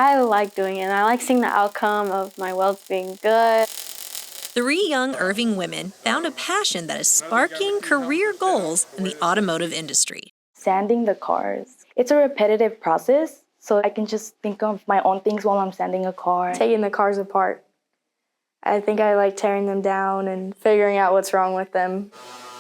I like doing it, and I like seeing the outcome of my weld being good. 3 young Irving women found a passion that is sparking career goals in the automotive industry. Sanding the cars. It's a repetitive process, so I can just think of my own things while I'm sanding a car. Taking the cars apart. I think I like tearing them down and figuring out what's wrong with them.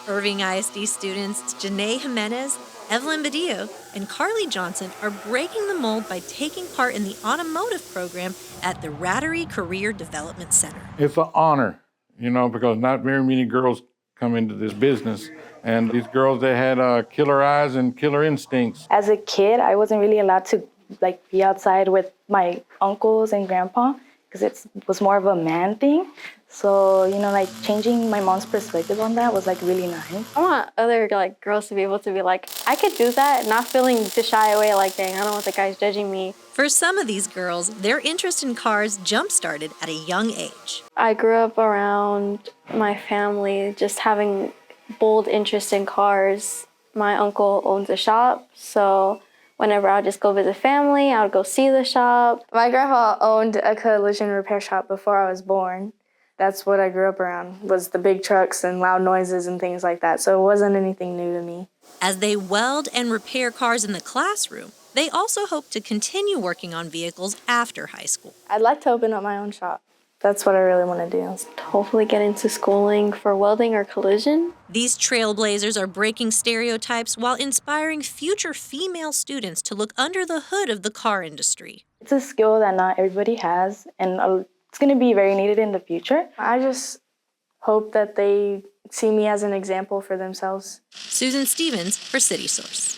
Irving ISD students Janae Jimenez, Evelyn Badillo, and Carly Johnson are breaking the mold by taking part in the automotive program at the Ratteree Career Development Center. It's an honor, because not very many girls come into this business. And these girls, they had killer eyes and killer instincts. As a kid, I wasn't really allowed to be outside with my uncles and grandpa because it was more of a man thing. So, changing my mom's perspective on that was really nice. I want other girls to be able to be like, I could do that, not feeling to shy away dang, I don't want the guys judging me. For some of these girls, their interest in cars jump-started at a young age. I grew up around my family just having bold interest in cars. My uncle owns a shop, so whenever I would just go visit family, I would go see the shop. My grandpa owned a collision repair shop before I was born. That's what I grew up around, was the big trucks and loud noises and things like that, so it wasn't anything new to me. As they weld and repair cars in the classroom, they also hope to continue working on vehicles after high school. I'd like to open up my own shop. That's what I really want to do. Hopefully get into schooling for welding or collision. These trailblazers are breaking stereotypes while inspiring future female students to look under the hood of the car industry. It's a skill that not everybody has, and it's going to be very needed in the future. I just hope that they see me as an example for themselves. Susan Stevens for CitySource.